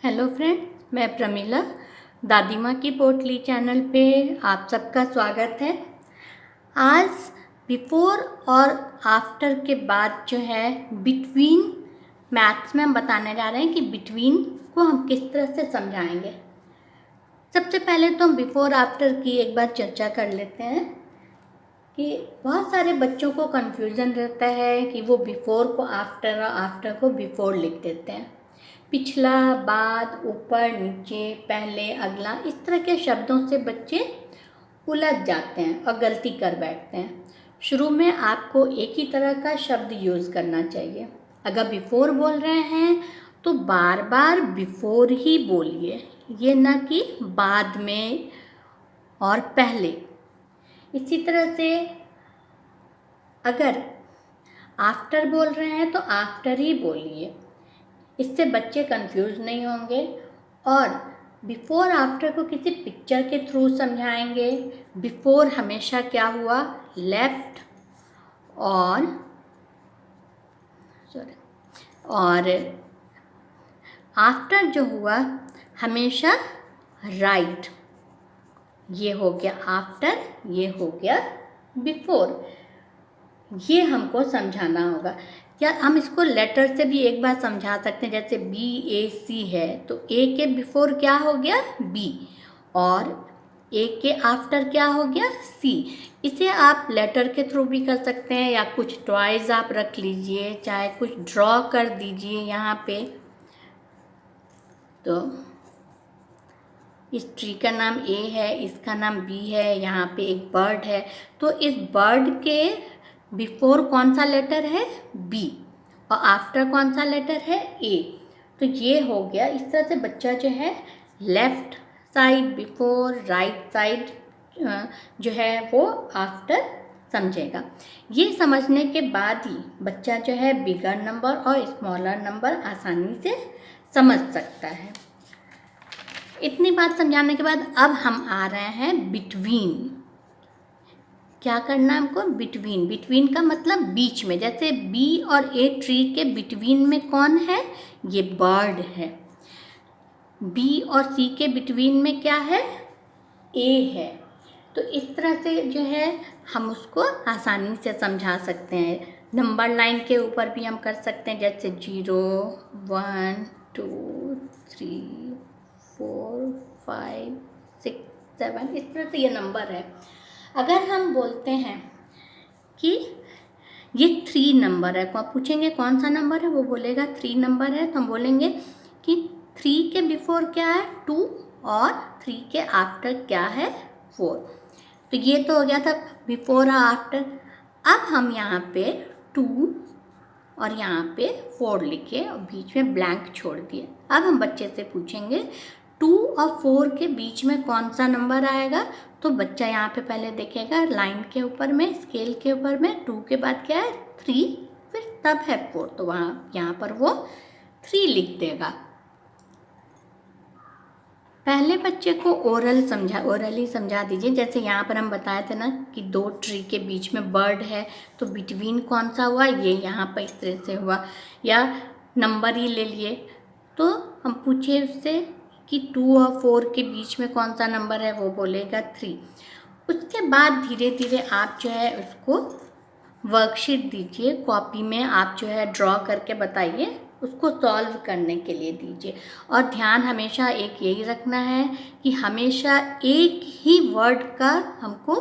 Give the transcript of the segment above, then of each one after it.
Hello friend, मैं प्रमीला दादी माँ की पोटली चैनल पे आप सबका स्वागत है। आज बिफोर और आफ्टर के बाद जो है बिटवीन मैथ्स में हम बताने जा रहे हैं कि बिटवीन को हम किस तरह से समझाएंगे। सबसे पहले तो हम बिफोर आफ्टर की एक बार चर्चा कर लेते हैं कि बहुत सारे बच्चों को कन्फ्यूज़न रहता है कि वो बिफोर को आफ्टर और आफ्टर को बिफोर लिख देते हैं। पिछला, बाद, ऊपर, नीचे, पहले, अगला, इस तरह के शब्दों से बच्चे उलझ जाते हैं और गलती कर बैठते हैं। शुरू में आपको एक ही तरह का शब्द यूज़ करना चाहिए। अगर बिफोर बोल रहे हैं तो बार बार बिफोर ही बोलिए, ये ना कि बाद में और पहले। इसी तरह से अगर आफ्टर बोल रहे हैं तो आफ्टर ही बोलिए, इससे बच्चे कंफ्यूज नहीं होंगे। और बिफोर आफ्टर को किसी पिक्चर के थ्रू समझाएंगे। बिफोर हमेशा क्या हुआ, लेफ्ट और आफ्टर जो हुआ हमेशा राइट। ये हो गया आफ्टर, ये हो गया बिफोर। ये हमको समझाना होगा। क्या हम इसको लेटर से भी एक बार समझा सकते हैं? जैसे BAC है तो A के बिफोर क्या हो गया, B, और A के आफ्टर क्या हो गया, C। इसे आप लेटर के थ्रू भी कर सकते हैं या कुछ टॉयज आप रख लीजिए, चाहे कुछ ड्रॉ कर दीजिए यहाँ पे। तो इस ट्री का नाम A है, इसका नाम B है, यहाँ पे एक बर्ड है, तो इस बर्ड के बिफोर कौन सा लेटर है, B, और आफ्टर कौन सा लेटर है, A। तो ये हो गया। इस तरह से बच्चा जो है left side before, right side जो है वो आफ्टर समझेगा। ये समझने के बाद ही बच्चा जो है बिगर नंबर और स्मॉलर नंबर आसानी से समझ सकता है। इतनी बात समझाने के बाद अब हम आ रहे हैं बिटवीन। क्या करना है हमको, बिटवीन। बिटवीन का मतलब बीच में। जैसे B और A ट्री के बिटवीन में कौन है, ये बर्ड है। B और C के बिटवीन में क्या है, A है। तो इस तरह से जो है हम उसको आसानी से समझा सकते हैं। नंबर लाइन के ऊपर भी हम कर सकते हैं, जैसे 0, 1, 2, 3, 4, 5, 6, 7, इस तरह से ये नंबर है। अगर हम बोलते हैं कि ये 3 नंबर है, को आप पूछेंगे कौन सा नंबर है, वो बोलेगा 3 नंबर है, तो हम बोलेंगे कि 3 के बिफोर क्या है, 2, और 3 के आफ्टर क्या है, 4। तो ये तो हो गया था बिफोर और आफ्टर। अब हम यहाँ पे 2 और यहाँ पे 4 लिखे और बीच में ब्लैंक छोड़ दिए। अब हम बच्चे से पूछेंगे 2 और 4 के बीच में कौन सा नंबर आएगा, तो बच्चा यहाँ पे पहले देखेगा लाइन के ऊपर में, स्केल के ऊपर में 2 के बाद क्या है, 3, फिर तब है 4, तो वहाँ यहाँ पर वो 3 लिख देगा। पहले बच्चे को ओरली समझा दीजिए। जैसे यहाँ पर हम बताए थे ना कि 2 ट्री के बीच में बर्ड है, तो बिटवीन कौन सा हुआ, ये यहाँ पर इस तरह से हुआ। या नंबर ही ले लिए, तो हम पूछे उससे कि 2 और 4 के बीच में कौन सा नंबर है, वो बोलेगा 3। उसके बाद धीरे धीरे आप जो है उसको वर्कशीट दीजिए, कॉपी में आप जो है ड्रॉ करके बताइए, उसको सॉल्व करने के लिए दीजिए। और ध्यान हमेशा एक यही रखना है कि हमेशा एक ही वर्ड का हमको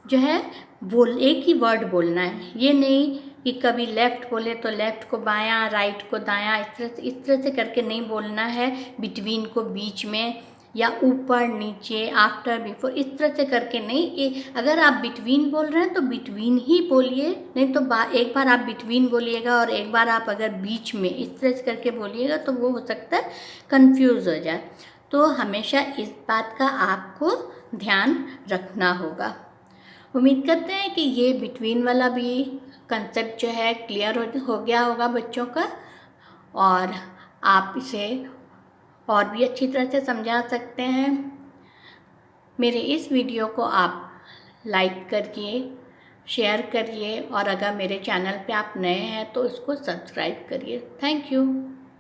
जो है एक ही वर्ड बोलना है। ये नहीं कि कभी लेफ़्ट बोले तो लेफ़्ट को बायां, राइट को दायां, इस तरह से करके नहीं बोलना है। बिटवीन को बीच में, या ऊपर नीचे, आफ्टर बिफोर, इस तरह से करके नहीं। अगर आप बिटवीन बोल रहे हैं तो बिटवीन ही बोलिए, नहीं तो एक बार आप बिटवीन बोलिएगा और एक बार आप अगर बीच में इस तरह से करके बोलिएगा तो वो हो सकता है कंफ्यूज हो जाए। तो हमेशा इस बात का आपको ध्यान रखना होगा। उम्मीद करते हैं कि ये बिटवीन वाला भी कंसेप्ट जो है क्लियर हो गया होगा बच्चों का, और आप इसे और भी अच्छी तरह से समझा सकते हैं। मेरे इस वीडियो को आप लाइक करिए, शेयर करिए, और अगर मेरे चैनल पे आप नए हैं तो इसको सब्सक्राइब करिए। Thank you.